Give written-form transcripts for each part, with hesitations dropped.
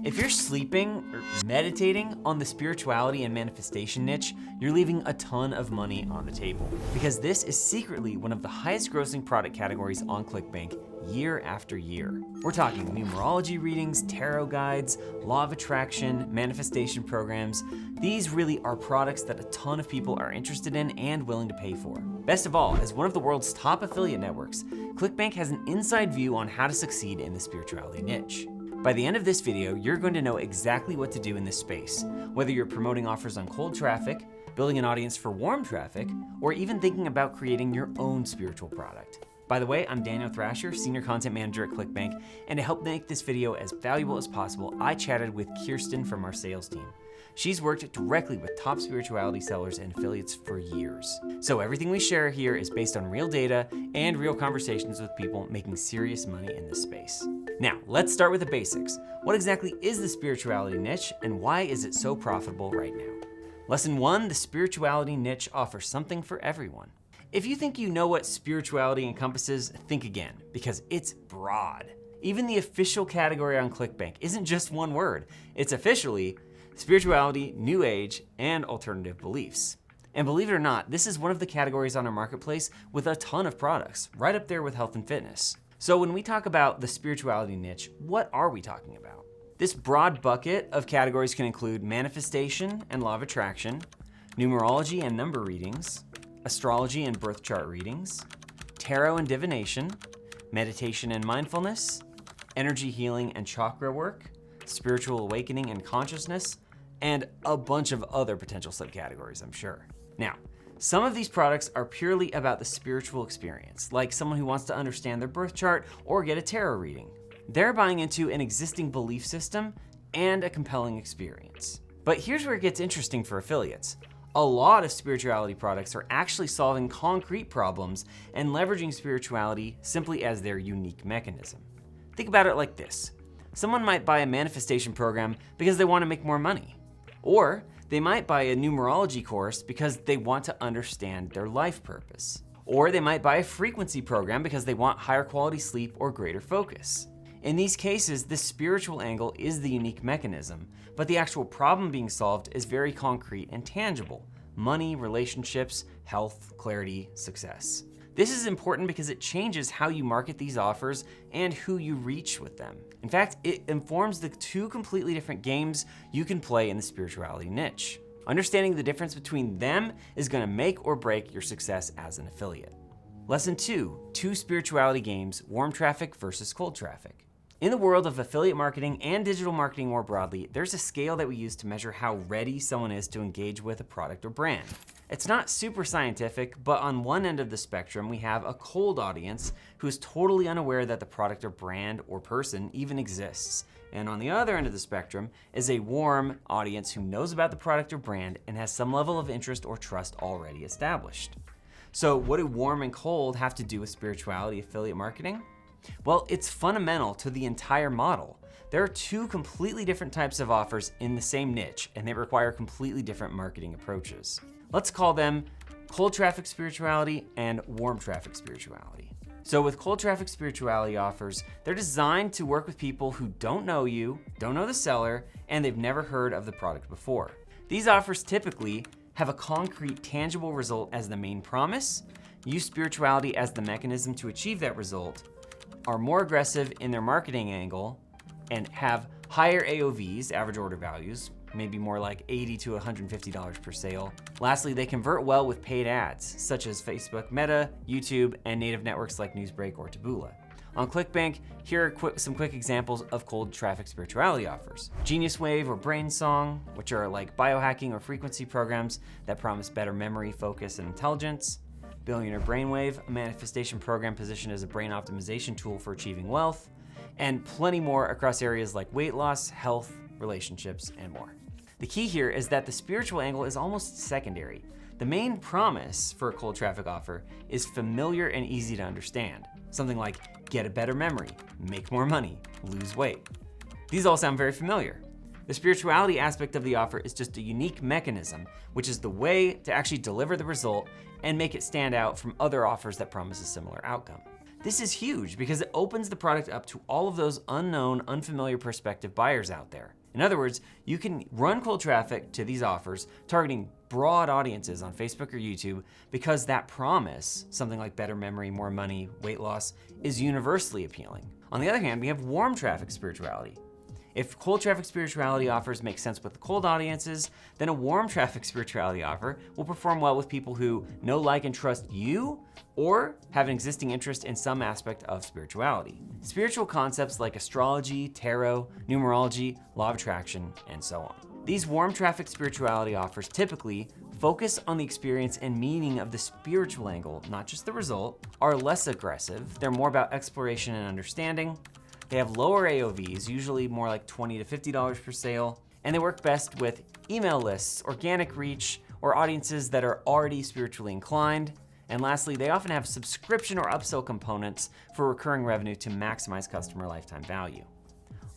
If you're sleeping or meditating on the spirituality and manifestation niche, you're leaving a ton of money on the table, because this is secretly one of the highest grossing product categories on ClickBank year after year. We're talking numerology readings, tarot guides, law of attraction, manifestation programs. These really are products that a ton of people are interested in and willing to pay for. Best of all, as one of the world's top affiliate networks, ClickBank has an inside view on how to succeed in the spirituality niche. By the end of this video, you're going to know exactly what to do in this space, whether you're promoting offers on cold traffic, building an audience for warm traffic, or even thinking about creating your own spiritual product. By the way, I'm Daniel Thrasher, Senior Content Manager at ClickBank, and to help make this video as valuable as possible, I chatted with Kirsten from our sales team. She's worked directly with top spirituality sellers and affiliates for years. So everything we share here is based on real data and real conversations with people making serious money in this space. Now, let's start with the basics. What exactly is the spirituality niche, and why is it so profitable right now? Lesson 1, the spirituality niche offers something for everyone. If you think you know what spirituality encompasses, think again, because it's broad. Even the official category on ClickBank isn't just one word. It's officially spirituality, new age, and alternative beliefs. And believe it or not, this is one of the categories on our marketplace with a ton of products, right up there with health and fitness. So when we talk about the spirituality niche, what are we talking about? This broad bucket of categories can include manifestation and law of attraction, numerology and number readings, astrology and birth chart readings, tarot and divination, meditation and mindfulness, energy healing and chakra work, spiritual awakening and consciousness, and a bunch of other potential subcategories, I'm sure. Now, some of these products are purely about the spiritual experience, like someone who wants to understand their birth chart or get a tarot reading. They're buying into an existing belief system and a compelling experience. But here's where it gets interesting for affiliates. A lot of spirituality products are actually solving concrete problems and leveraging spirituality simply as their unique mechanism. Think about it like this. Someone might buy a manifestation program because they want to make more money. Or they might buy a numerology course because they want to understand their life purpose. Or they might buy a frequency program because they want higher quality sleep or greater focus. In these cases, the spiritual angle is the unique mechanism, but the actual problem being solved is very concrete and tangible: money, relationships, health, clarity, success. This is important because it changes how you market these offers and who you reach with them. In fact, it informs the two completely different games you can play in the spirituality niche. Understanding the difference between them is going to make or break your success as an affiliate. Lesson 2, two spirituality games, warm traffic versus cold traffic. In the world of affiliate marketing and digital marketing more broadly, there's a scale that we use to measure how ready someone is to engage with a product or brand. It's not super scientific, but on one end of the spectrum, we have a cold audience who is totally unaware that the product or brand or person even exists. And on the other end of the spectrum is a warm audience who knows about the product or brand and has some level of interest or trust already established. So what do warm and cold have to do with spirituality affiliate marketing? Well, it's fundamental to the entire model. There are two completely different types of offers in the same niche, and they require completely different marketing approaches. Let's call them cold traffic spirituality and warm traffic spirituality. So with cold traffic spirituality offers, they're designed to work with people who don't know you, don't know the seller, and they've never heard of the product before. These offers typically have a concrete, tangible result as the main promise, use spirituality as the mechanism to achieve that result, are more aggressive in their marketing angle, and have higher AOVs, average order values, maybe more like $80 to $150 per sale. Lastly, they convert well with paid ads, such as Facebook, Meta, YouTube, and native networks like Newsbreak or Taboola. On ClickBank, here are some quick examples of cold traffic spirituality offers. Genius Wave or Brain Song, which are like biohacking or frequency programs that promise better memory, focus, and intelligence. Billionaire Brainwave, a manifestation program positioned as a brain optimization tool for achieving wealth, and plenty more across areas like weight loss, health, relationships, and more. The key here is that the spiritual angle is almost secondary. The main promise for a cold traffic offer is familiar and easy to understand. Something like get a better memory, make more money, lose weight. These all sound very familiar. The spirituality aspect of the offer is just a unique mechanism, which is the way to actually deliver the result and make it stand out from other offers that promise a similar outcome. This is huge because it opens the product up to all of those unknown, unfamiliar prospective buyers out there. In other words, you can run cold traffic to these offers, targeting broad audiences on Facebook or YouTube because that promise, something like better memory, more money, weight loss, is universally appealing. On the other hand, we have warm traffic spirituality. If cold traffic spirituality offers make sense with the cold audiences, then a warm traffic spirituality offer will perform well with people who know, like, and trust you, or have an existing interest in some aspect of spirituality. Spiritual concepts like astrology, tarot, numerology, law of attraction, and so on. These warm traffic spirituality offers typically focus on the experience and meaning of the spiritual angle, not just the result, are less aggressive, they're more about exploration and understanding. They have lower AOVs, usually more like $20 to $50 per sale, and they work best with email lists, organic reach, or audiences that are already spiritually inclined. And lastly, they often have subscription or upsell components for recurring revenue to maximize customer lifetime value.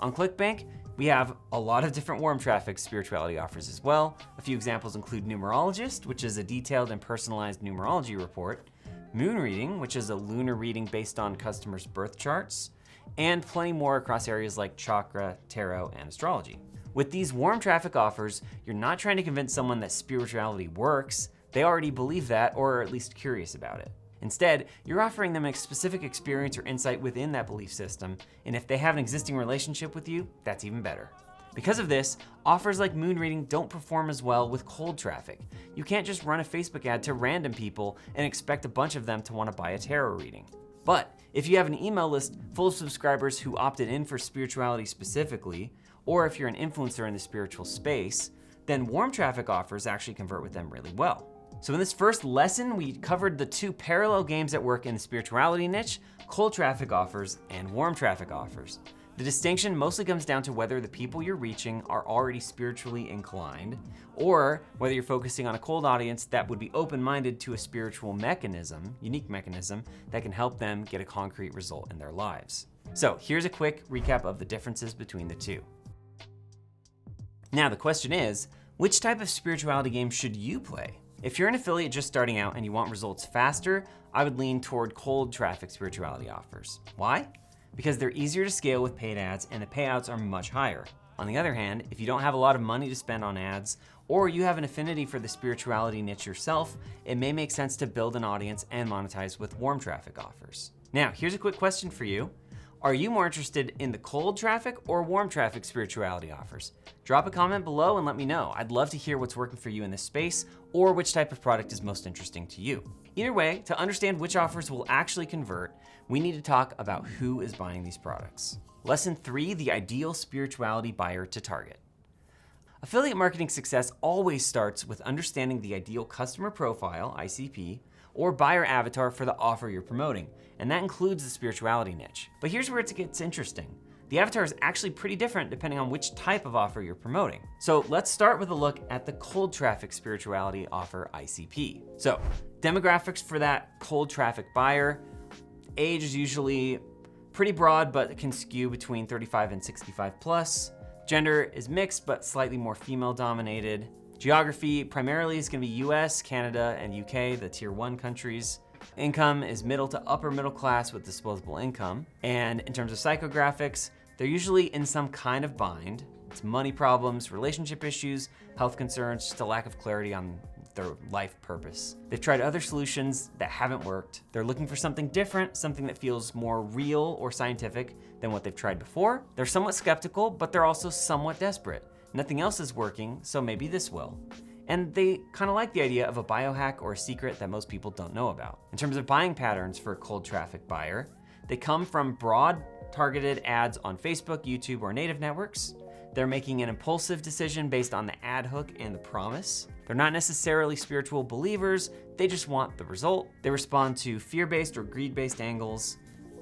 On ClickBank, we have a lot of different warm traffic spirituality offers as well. A few examples include Numerologist, which is a detailed and personalized numerology report, Moon Reading, which is a lunar reading based on customers' birth charts, and plenty more across areas like chakra, tarot, and astrology. With these warm traffic offers, you're not trying to convince someone that spirituality works. They already believe that, or are at least curious about it. Instead, you're offering them a specific experience or insight within that belief system, and if they have an existing relationship with you, that's even better. Because of this, offers like Moon Reading don't perform as well with cold traffic. You can't just run a Facebook ad to random people and expect a bunch of them to want to buy a tarot reading. But if you have an email list full of subscribers who opted in for spirituality specifically, or if you're an influencer in the spiritual space, then warm traffic offers actually convert with them really well. So in this first lesson, we covered the two parallel games at work in the spirituality niche, cold traffic offers and warm traffic offers. The distinction mostly comes down to whether the people you're reaching are already spiritually inclined, or whether you're focusing on a cold audience that would be open-minded to a spiritual mechanism, unique mechanism, that can help them get a concrete result in their lives. So here's a quick recap of the differences between the two. Now the question is, which type of spirituality game should you play? If you're an affiliate just starting out and you want results faster, I would lean toward cold traffic spirituality offers. Why? Because they're easier to scale with paid ads and the payouts are much higher. On the other hand, if you don't have a lot of money to spend on ads, or you have an affinity for the spirituality niche yourself, it may make sense to build an audience and monetize with warm traffic offers. Now, here's a quick question for you. Are you more interested in the cold traffic or warm traffic spirituality offers? Drop a comment below and let me know. I'd love to hear what's working for you in this space or which type of product is most interesting to you. Either way, to understand which offers will actually convert, we need to talk about who is buying these products. Lesson 3, the ideal spirituality buyer to target. Affiliate marketing success always starts with understanding the ideal customer profile, ICP, or buyer avatar for the offer you're promoting, and that includes the spirituality niche. But here's where it gets interesting. The avatar is actually pretty different depending on which type of offer you're promoting. So let's start with a look at the cold traffic spirituality offer ICP. So demographics for that cold traffic buyer, age is usually pretty broad, but it can skew between 35 and 65 plus. Gender is mixed, but slightly more female dominated. Geography primarily is gonna be US, Canada, and UK, the tier 1 countries. Income is middle to upper middle class with disposable income. And in terms of psychographics, they're usually in some kind of bind. It's money problems, relationship issues, health concerns, just a lack of clarity on their life purpose. They've tried other solutions that haven't worked. They're looking for something different, something that feels more real or scientific than what they've tried before. They're somewhat skeptical, but they're also somewhat desperate. Nothing else is working, so maybe this will. And they kind of like the idea of a biohack or a secret that most people don't know about. In terms of buying patterns for a cold traffic buyer, they come from broad targeted ads on Facebook, YouTube, or native networks. They're making an impulsive decision based on the ad hook and the promise. They're not necessarily spiritual believers, they just want the result. They respond to fear-based or greed-based angles,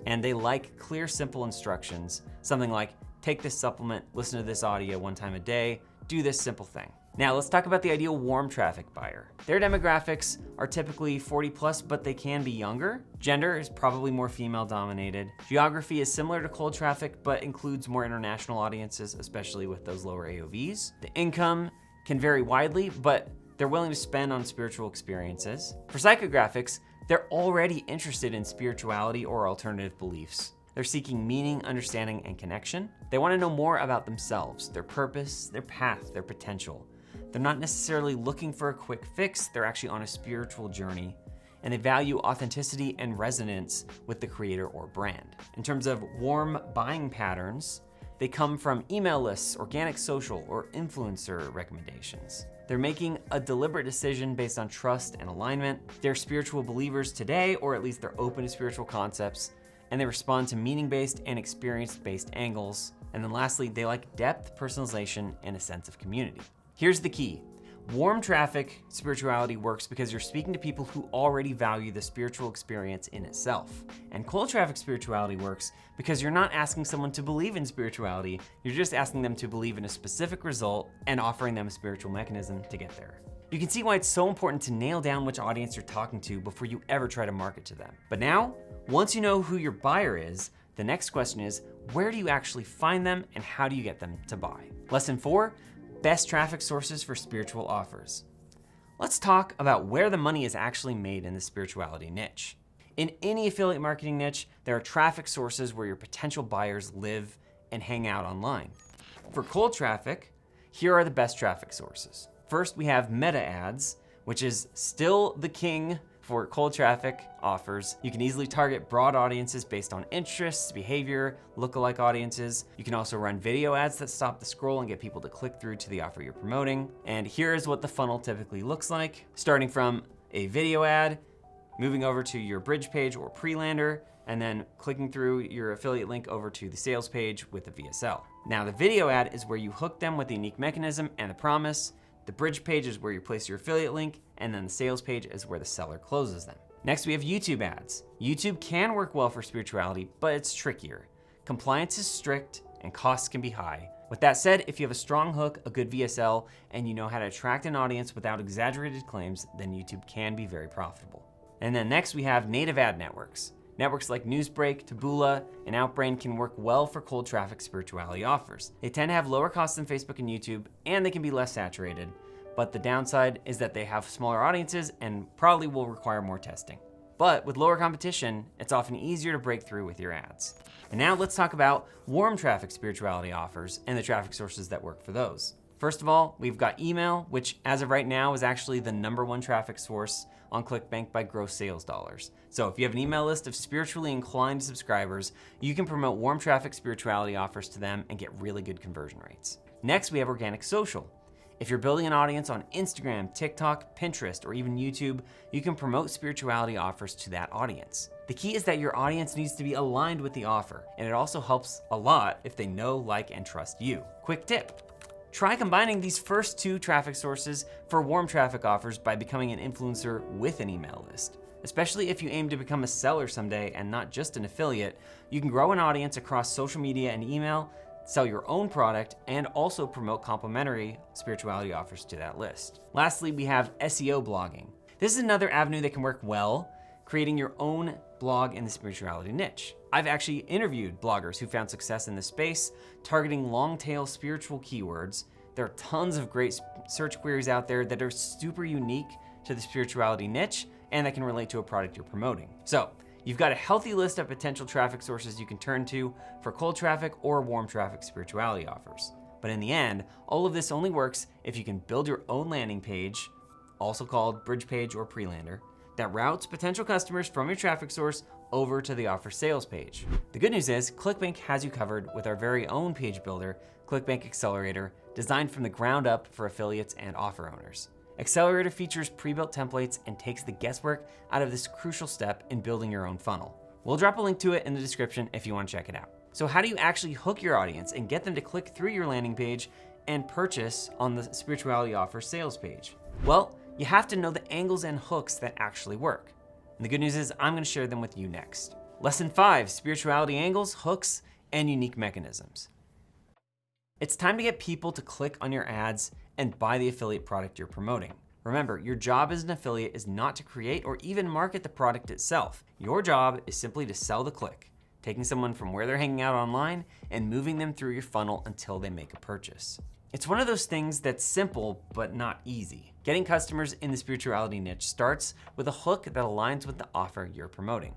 and they like clear, simple instructions. Something like, take this supplement, listen to this audio 1 time a day, do this simple thing. Now let's talk about the ideal warm traffic buyer. Their demographics are typically 40 plus, but they can be younger. Gender is probably more female dominated. Geography is similar to cold traffic, but includes more international audiences, especially with those lower AOVs. The income can vary widely, but they're willing to spend on spiritual experiences. For psychographics, They're already interested in spirituality or alternative beliefs. They're seeking meaning, understanding, and connection. They want to know more about themselves, their purpose, their path, their potential. They're not necessarily looking for a quick fix, they're actually on a spiritual journey. And they value authenticity and resonance with the creator or brand. In terms of warm buying patterns, they come from email lists, organic social, or influencer recommendations. They're making a deliberate decision based on trust and alignment. They're spiritual believers today, or at least they're open to spiritual concepts, and they respond to meaning-based and experience-based angles. And then lastly, they like depth, personalization, and a sense of community. Here's the key. Warm traffic spirituality works because you're speaking to people who already value the spiritual experience in itself. And cold traffic spirituality works because you're not asking someone to believe in spirituality, you're just asking them to believe in a specific result and offering them a spiritual mechanism to get there. You can see why it's so important to nail down which audience you're talking to before you ever try to market to them. But now, once you know who your buyer is, the next question is, where do you actually find them and how do you get them to buy? Lesson 4, best traffic sources for spiritual offers. Let's talk about where the money is actually made in the spirituality niche. In any affiliate marketing niche, there are traffic sources where your potential buyers live and hang out online. For cold traffic, here are the best traffic sources. First, we have meta ads, which is still the king for cold traffic offers. You can easily target broad audiences based on interests, behavior, lookalike audiences. You can also run video ads that stop the scroll and get people to click through to the offer you're promoting. And here is what the funnel typically looks like. Starting from a video ad, moving over to your bridge page or pre-lander, and then clicking through your affiliate link over to the sales page with the VSL. Now the video ad is where you hook them with the unique mechanism and the promise. The bridge page is where you place your affiliate link, and then the sales page is where the seller closes them. Next, we have YouTube ads. YouTube can work well for spirituality, but it's trickier. Compliance is strict and costs can be high. With that said, if you have a strong hook, a good VSL, and you know how to attract an audience without exaggerated claims, then YouTube can be very profitable. And then next we have native ad networks. Networks like Newsbreak, Taboola, and Outbrain can work well for cold traffic spirituality offers. They tend to have lower costs than Facebook and YouTube, and they can be less saturated. But the downside is that they have smaller audiences and probably will require more testing. But with lower competition, it's often easier to break through with your ads. And now let's talk about warm traffic spirituality offers and the traffic sources that work for those. First of all, we've got email, which as of right now is actually the #1 traffic source on ClickBank by gross sales dollars. So if you have an email list of spiritually inclined subscribers, you can promote warm traffic spirituality offers to them and get really good conversion rates. Next, we have organic social. If you're building an audience on Instagram, TikTok, Pinterest, or even YouTube, you can promote spirituality offers to that audience. The key is that your audience needs to be aligned with the offer, and it also helps a lot if they know, like, and trust you. Quick tip. Try combining these first 2 traffic sources for warm traffic offers by becoming an influencer with an email list. Especially if you aim to become a seller someday and not just an affiliate, you can grow an audience across social media and email, sell your own product, and also promote complementary spirituality offers to that list. Lastly, we have SEO blogging. This is another avenue that can work well, creating your own blog in the spirituality niche. I've actually interviewed bloggers who found success in this space, targeting long-tail spiritual keywords. There are tons of great search queries out there that are super unique to the spirituality niche and that can relate to a product you're promoting. So you've got a healthy list of potential traffic sources you can turn to for cold traffic or warm traffic spirituality offers. But in the end, all of this only works if you can build your own landing page, also called bridge page or pre-lander, that routes potential customers from your traffic source over to the offer sales page. The good news is ClickBank has you covered with our very own page builder, ClickBank Accelerator, designed from the ground up for affiliates and offer owners. Accelerator features pre-built templates and takes the guesswork out of this crucial step in building your own funnel. We'll drop a link to it in the description if you want to check it out. So how do you actually hook your audience and get them to click through your landing page and purchase on the spirituality offer sales page? Well, you have to know the angles and hooks that actually work. And the good news is I'm going to share them with you next. Lesson 5, spirituality angles, hooks, and unique mechanisms. It's time to get people to click on your ads and buy the affiliate product you're promoting. Remember, your job as an affiliate is not to create or even market the product itself. Your job is simply to sell the click, taking someone from where they're hanging out online and moving them through your funnel until they make a purchase. It's one of those things that's simple, but not easy. Getting customers in the spirituality niche starts with a hook that aligns with the offer you're promoting.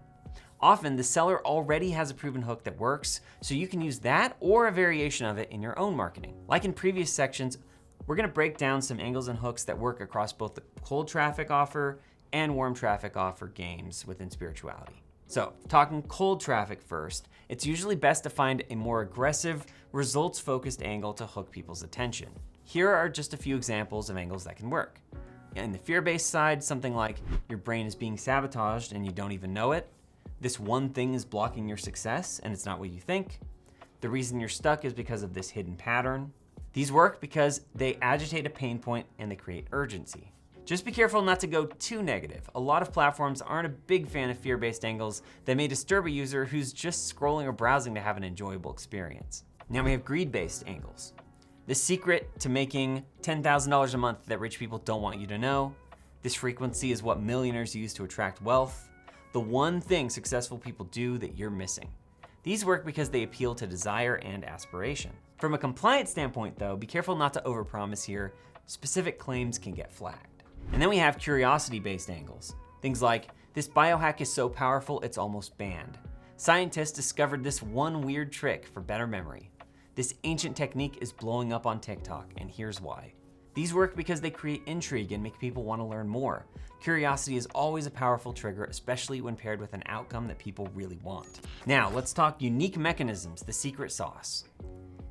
Often, the seller already has a proven hook that works, so you can use that or a variation of it in your own marketing. Like in previous sections, we're gonna break down some angles and hooks that work across both the cold traffic offer and warm traffic offer games within spirituality. So, talking cold traffic first, it's usually best to find a more aggressive, results-focused angle to hook people's attention. Here are just a few examples of angles that can work. In the fear-based side, something like your brain is being sabotaged and you don't even know it. This one thing is blocking your success and it's not what you think. The reason you're stuck is because of this hidden pattern. These work because they agitate a pain point and they create urgency. Just be careful not to go too negative. A lot of platforms aren't a big fan of fear-based angles that may disturb a user who's just scrolling or browsing to have an enjoyable experience. Now we have greed-based angles. The secret to making $10,000 a month that rich people don't want you to know. This frequency is what millionaires use to attract wealth. The one thing successful people do that you're missing. These work because they appeal to desire and aspiration. From a compliance standpoint though, be careful not to overpromise here. Specific claims can get flagged. And then we have curiosity-based angles. Things like, this biohack is so powerful it's almost banned. Scientists discovered this one weird trick for better memory. This ancient technique is blowing up on TikTok, and here's why. These work because they create intrigue and make people want to learn more. Curiosity is always a powerful trigger, especially when paired with an outcome that people really want. Now, let's talk unique mechanisms, the secret sauce.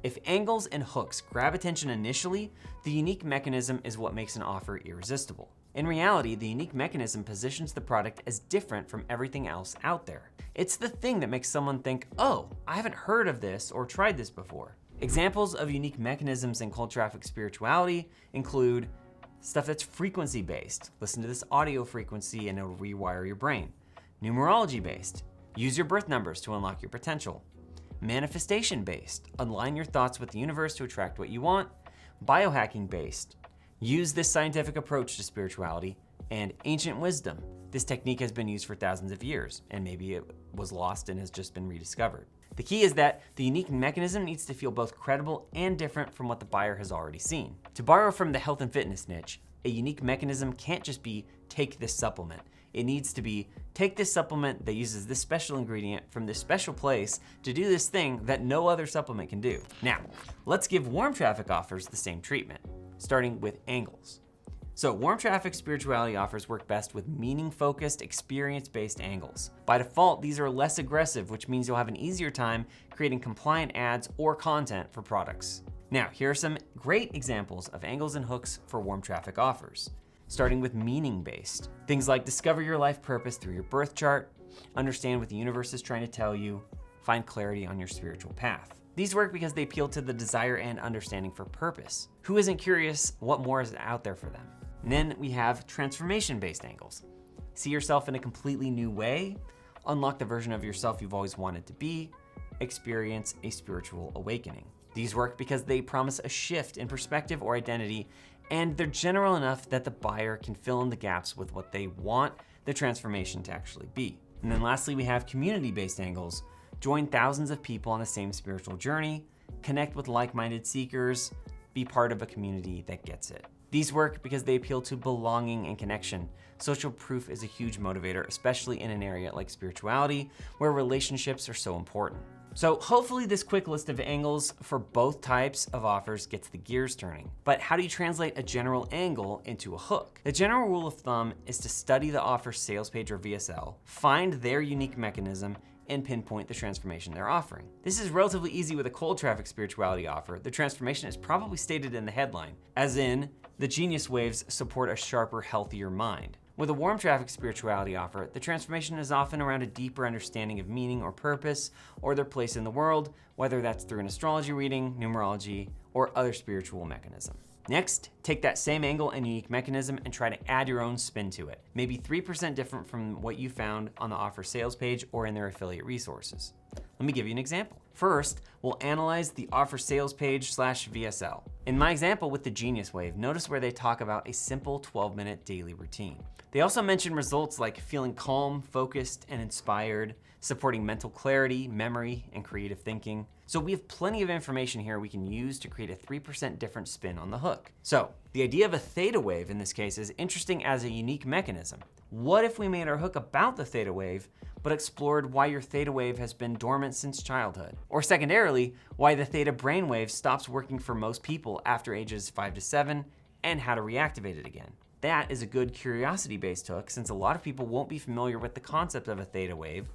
If angles and hooks grab attention initially, the unique mechanism is what makes an offer irresistible. In reality, the unique mechanism positions the product as different from everything else out there. It's the thing that makes someone think, oh, I haven't heard of this or tried this before. Examples of unique mechanisms in cold traffic spirituality include stuff that's frequency-based. Listen to this audio frequency and it'll rewire your brain. Numerology-based. Use your birth numbers to unlock your potential. Manifestation-based. Align your thoughts with the universe to attract what you want. Biohacking-based. Use this scientific approach to spirituality. And ancient wisdom. This technique has been used for thousands of years, and maybe it was lost and has just been rediscovered. The key is that the unique mechanism needs to feel both credible and different from what the buyer has already seen. To borrow from the health and fitness niche, a unique mechanism can't just be take this supplement. It needs to be take this supplement that uses this special ingredient from this special place to do this thing that no other supplement can do. Now, let's give warm traffic offers the same treatment, starting with angles. So warm traffic spirituality offers work best with meaning-focused, experience-based angles. By default, these are less aggressive, which means you'll have an easier time creating compliant ads or content for products. Now, here are some great examples of angles and hooks for warm traffic offers. Starting with meaning-based. Things like discover your life purpose through your birth chart, understand what the universe is trying to tell you, find clarity on your spiritual path. These work because they appeal to the desire and understanding for purpose. Who isn't curious what more is out there for them? And then we have transformation-based angles. See yourself in a completely new way, unlock the version of yourself you've always wanted to be, experience a spiritual awakening. These work because they promise a shift in perspective or identity, and they're general enough that the buyer can fill in the gaps with what they want the transformation to actually be. And then lastly, we have community-based angles. Join thousands of people on the same spiritual journey, connect with like-minded seekers, be part of a community that gets it. These work because they appeal to belonging and connection. Social proof is a huge motivator, especially in an area like spirituality, where relationships are so important. So hopefully this quick list of angles for both types of offers gets the gears turning. But how do you translate a general angle into a hook? The general rule of thumb is to study the offer's sales page or VSL, find their unique mechanism, and pinpoint the transformation they're offering. This is relatively easy with a cold traffic spirituality offer. The transformation is probably stated in the headline, as in, the genius waves support a sharper, healthier mind. With a warm traffic spirituality offer, the transformation is often around a deeper understanding of meaning or purpose, or their place in the world, whether that's through an astrology reading, numerology, or other spiritual mechanism. Next, take that same angle and unique mechanism and try to add your own spin to it. Maybe 3% different from what you found on the offer sales page or in their affiliate resources. Let me give you an example. First, we'll analyze the offer sales page / VSL. In my example with the Genius Wave, notice where they talk about a simple 12-minute daily routine. They also mention results like feeling calm, focused, and inspired, supporting mental clarity, memory, and creative thinking. So we have plenty of information here we can use to create a 3% different spin on the hook. So the idea of a theta wave in this case is interesting as a unique mechanism. What if we made our hook about the theta wave, but explored why your theta wave has been dormant since childhood? Or secondarily, why the theta brainwave stops working for most people after ages 5 to 7, and how to reactivate it again. That is a good curiosity-based hook, since a lot of people won't be familiar with the concept of a theta wave,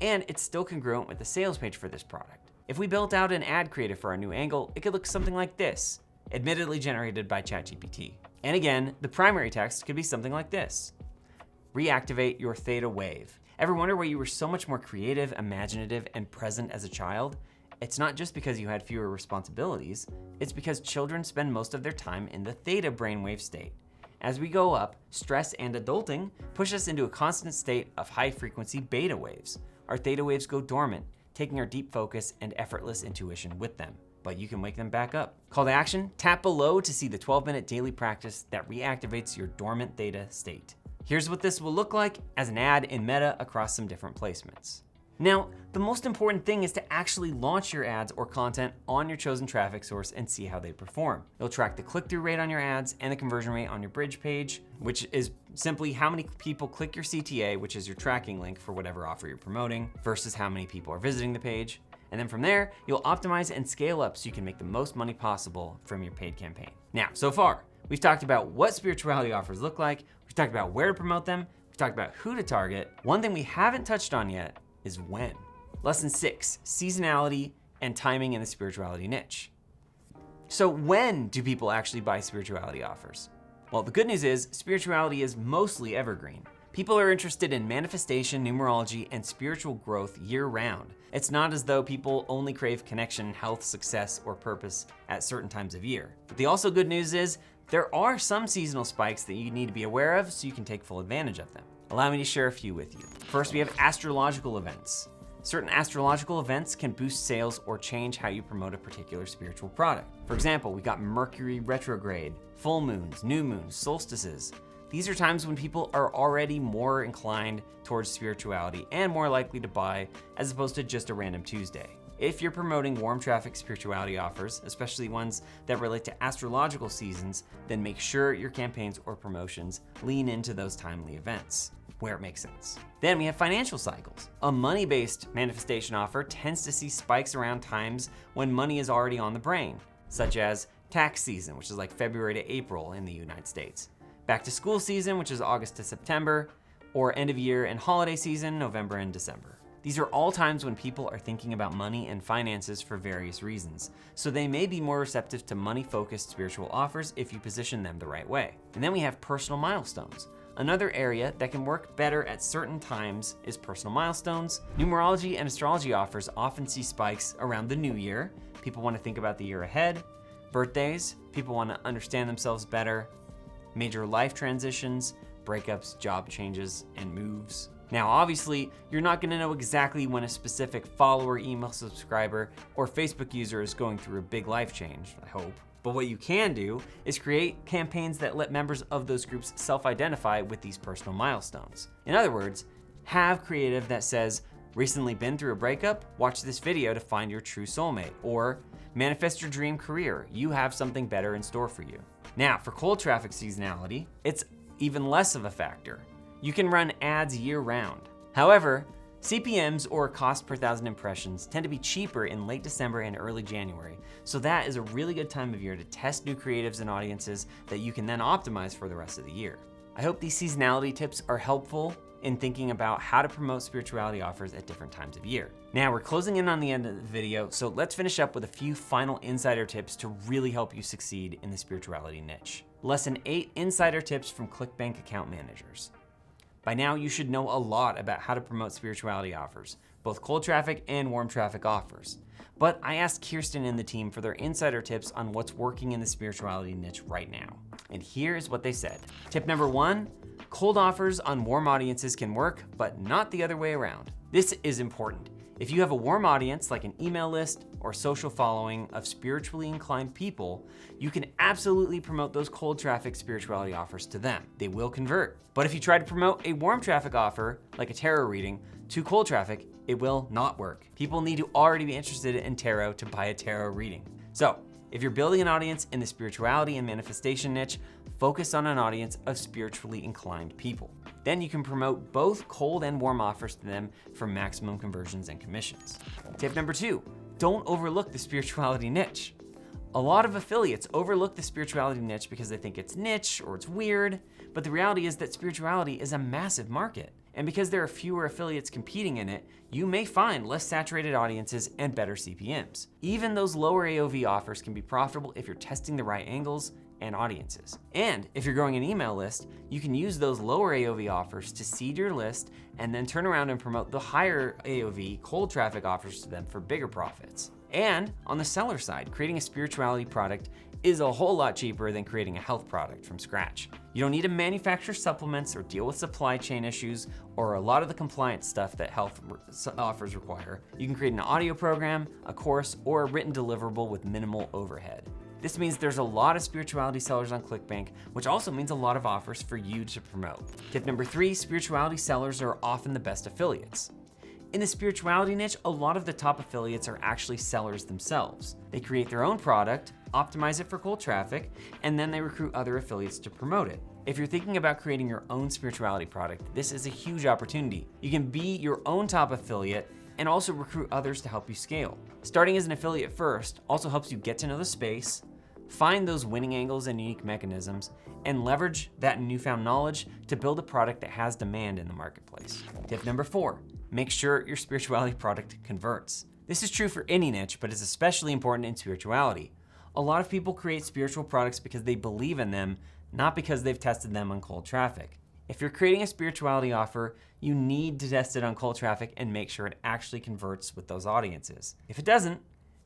and it's still congruent with the sales page for this product. If we built out an ad creative for our new angle, it could look something like this, admittedly generated by ChatGPT. And again, the primary text could be something like this: reactivate your theta wave. Ever wonder why you were so much more creative, imaginative, and present as a child? It's not just because you had fewer responsibilities, it's because children spend most of their time in the theta brainwave state. As we go up, stress and adulting push us into a constant state of high-frequency beta waves. Our theta waves go dormant, taking our deep focus and effortless intuition with them. But you can wake them back up. Call to action, tap below to see the 12-minute daily practice that reactivates your dormant theta state. Here's what this will look like as an ad in Meta across some different placements. Now, the most important thing is to actually launch your ads or content on your chosen traffic source and see how they perform. You'll track the click-through rate on your ads and the conversion rate on your bridge page, which is simply how many people click your CTA, which is your tracking link for whatever offer you're promoting, versus how many people are visiting the page. And then from there, you'll optimize and scale up so you can make the most money possible from your paid campaign. Now, so far, we've talked about what spirituality offers look like, we've talked about where to promote them, we've talked about who to target. One thing we haven't touched on yet is when. Lesson 6, seasonality and timing in the spirituality niche. So when do people actually buy spirituality offers? Well, the good news is spirituality is mostly evergreen. People are interested in manifestation, numerology, and spiritual growth year-round. It's not as though people only crave connection, health, success, or purpose at certain times of year. But the also good news is there are some seasonal spikes that you need to be aware of so you can take full advantage of them. Allow me to share a few with you. First, we have astrological events. Certain astrological events can boost sales or change how you promote a particular spiritual product. For example, we got Mercury retrograde, full moons, new moons, solstices. These are times when people are already more inclined towards spirituality and more likely to buy, as opposed to just a random Tuesday. If you're promoting warm traffic spirituality offers, especially ones that relate to astrological seasons, then make sure your campaigns or promotions lean into those timely events where it makes sense. Then we have financial cycles. A money-based manifestation offer tends to see spikes around times when money is already on the brain, such as tax season, which is like February to April in the United States, back to school season, which is August to September, or end of year and holiday season, November and December. These are all times when people are thinking about money and finances for various reasons, so they may be more receptive to money-focused spiritual offers if you position them the right way. And then we have personal milestones. Another area that can work better at certain times is personal milestones. Numerology and astrology offers often see spikes around the new year. People want to think about the year ahead. Birthdays, people want to understand themselves better. Major life transitions, breakups, job changes, and moves. Now, obviously, you're not going to know exactly when a specific follower, email subscriber, or Facebook user is going through a big life change, I hope. But what you can do is create campaigns that let members of those groups self-identify with these personal milestones. In other words, have creative that says, recently been through a breakup? Watch this video to find your true soulmate. Or manifest your dream career. You have something better in store for you. Now, for cold traffic seasonality, it's even less of a factor. You can run ads year-round. However, CPMs, or cost per thousand impressions, tend to be cheaper in late December and early January, so that is a really good time of year to test new creatives and audiences that you can then optimize for the rest of the year. I hope these seasonality tips are helpful in thinking about how to promote spirituality offers at different times of year. Now we're closing in on the end of the video, so let's finish up with a few final insider tips to really help you succeed in the spirituality niche. Lesson 8, insider tips from ClickBank account managers. By now, you should know a lot about how to promote spirituality offers, both cold traffic and warm traffic offers. But I asked Kirsten and the team for their insider tips on what's working in the spirituality niche right now. And here's what they said. Tip number 1, cold offers on warm audiences can work, but not the other way around. This is important. If you have a warm audience, like an email list or social following of spiritually inclined people, you can absolutely promote those cold traffic spirituality offers to them. They will convert. But if you try to promote a warm traffic offer, like a tarot reading, to cold traffic, it will not work. People need to already be interested in tarot to buy a tarot reading. So, if you're building an audience in the spirituality and manifestation niche, focus on an audience of spiritually inclined people. Then you can promote both cold and warm offers to them for maximum conversions and commissions. Tip number 2, don't overlook the spirituality niche. A lot of affiliates overlook the spirituality niche because they think it's niche or it's weird, but the reality is that spirituality is a massive market. And because there are fewer affiliates competing in it, you may find less saturated audiences and better CPMs. Even those lower AOV offers can be profitable if you're testing the right angles and audiences. And if you're growing an email list, you can use those lower AOV offers to seed your list and then turn around and promote the higher AOV cold traffic offers to them for bigger profits. And on the seller side, creating a spirituality product is a whole lot cheaper than creating a health product from scratch. You don't need to manufacture supplements or deal with supply chain issues or a lot of the compliance stuff that health offers require. You can create an audio program, a course, or a written deliverable with minimal overhead. This means there's a lot of spirituality sellers on ClickBank, which also means a lot of offers for you to promote. Tip number 3, spirituality sellers are often the best affiliates. In the spirituality niche, a lot of the top affiliates are actually sellers themselves. They create their own product, optimize it for cold traffic, and then they recruit other affiliates to promote it. If you're thinking about creating your own spirituality product, this is a huge opportunity. You can be your own top affiliate and also recruit others to help you scale. Starting as an affiliate first also helps you get to know the space, find those winning angles and unique mechanisms, and leverage that newfound knowledge to build a product that has demand in the marketplace. Tip number 4, make sure your spirituality product converts. This is true for any niche, but it's especially important in spirituality. A lot of people create spiritual products because they believe in them, not because they've tested them on cold traffic. If you're creating a spirituality offer, you need to test it on cold traffic and make sure it actually converts with those audiences. If it doesn't,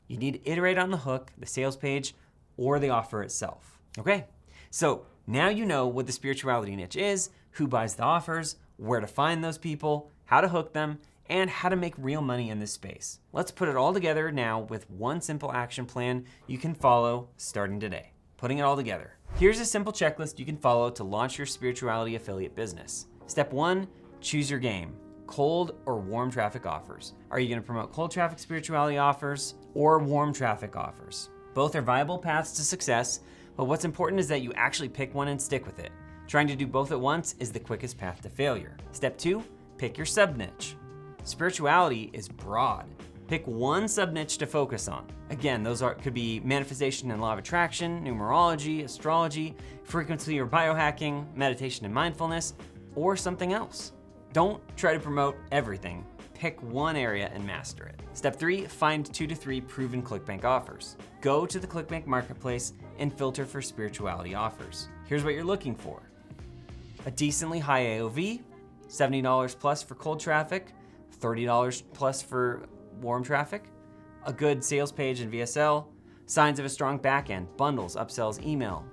you need to iterate on the hook, the sales page, or the offer itself. Okay, so now you know what the spirituality niche is, who buys the offers, where to find those people, how to hook them, and how to make real money in this space. Let's put it all together now with one simple action plan you can follow starting today. Putting it all together. Here's a simple checklist you can follow to launch your spirituality affiliate business. Step 1, choose your game. Cold or warm traffic offers. Are you gonna promote cold traffic spirituality offers or warm traffic offers? Both are viable paths to success, but what's important is that you actually pick one and stick with it. Trying to do both at once is the quickest path to failure. Step 2, pick your sub-niche. Spirituality is broad. Pick one sub-niche to focus on. Again, those could be manifestation and law of attraction, numerology, astrology, frequency or biohacking, meditation and mindfulness, or something else. Don't try to promote everything. Pick one area and master it. Step 3, find 2 to 3 proven ClickBank offers. Go to the ClickBank marketplace and filter for spirituality offers. Here's what you're looking for. A decently high AOV, $70 plus for cold traffic, $30 plus for warm traffic, a good sales page in VSL, signs of a strong backend, bundles, upsells, email,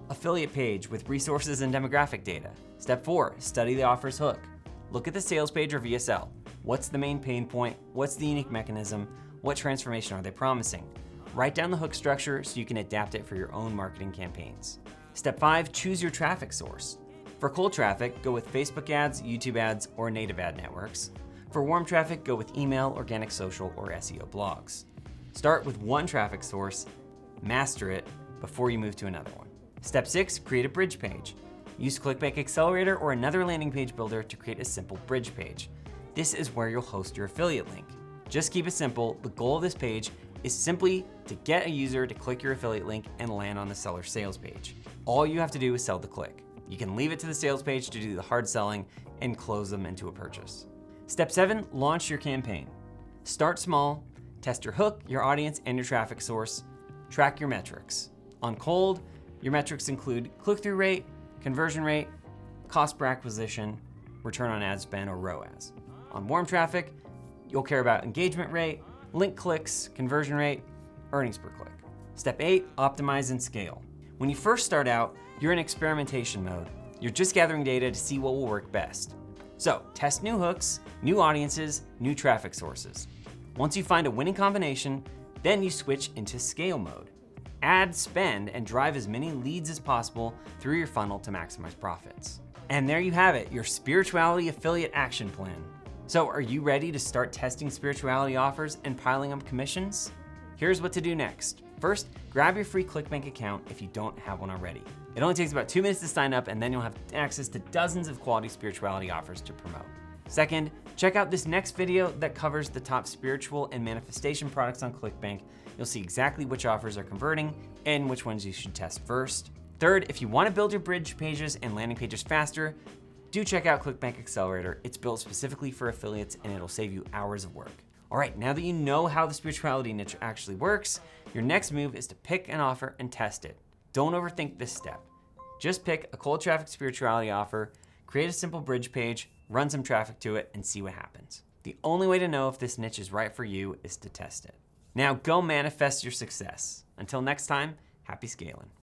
affiliate page with resources and demographic data. Step 4, study the offers hook. Look at the sales page or VSL. What's the main pain point? What's the unique mechanism? What transformation are they promising? Write down the hook structure so you can adapt it for your own marketing campaigns. Step 5, choose your traffic source. For cold traffic, go with Facebook ads, YouTube ads, or native ad networks. For warm traffic, go with email, organic social, or SEO blogs. Start with one traffic source, master it before you move to another one. Step 6, create a bridge page. Use ClickBank Accelerator or another landing page builder to create a simple bridge page. This is where you'll host your affiliate link. Just keep it simple. The goal of this page is simply to get a user to click your affiliate link and land on the seller sales page. All you have to do is sell the click. You can leave it to the sales page to do the hard selling and close them into a purchase. Step 7, launch your campaign. Start small, test your hook, your audience, and your traffic source. Track your metrics. On cold, your metrics include click-through rate, conversion rate, cost per acquisition, return on ad spend, or ROAS. On warm traffic, you'll care about engagement rate, link clicks, conversion rate, earnings per click. Step 8, optimize and scale. When you first start out, you're in experimentation mode. You're just gathering data to see what will work best. So test new hooks, new audiences, new traffic sources. Once you find a winning combination, then you switch into scale mode. Add spend and drive as many leads as possible through your funnel to maximize profits. And there you have it, your spirituality affiliate action plan. So are you ready to start testing spirituality offers and piling up commissions? Here's what to do next. First, grab your free ClickBank account if you don't have one already. It only takes about 2 minutes to sign up, and then you'll have access to dozens of quality spirituality offers to promote. Second, check out this next video that covers the top spiritual and manifestation products on ClickBank. You'll see exactly which offers are converting and which ones you should test first. Third, if you want to build your bridge pages and landing pages faster, do check out ClickBank Accelerator. It's built specifically for affiliates and it'll save you hours of work. All right, now that you know how the spirituality niche actually works, your next move is to pick an offer and test it. Don't overthink this step. Just pick a cold traffic spirituality offer, create a simple bridge page, run some traffic to it, and see what happens. The only way to know if this niche is right for you is to test it. Now go manifest your success. Until next time, happy scaling.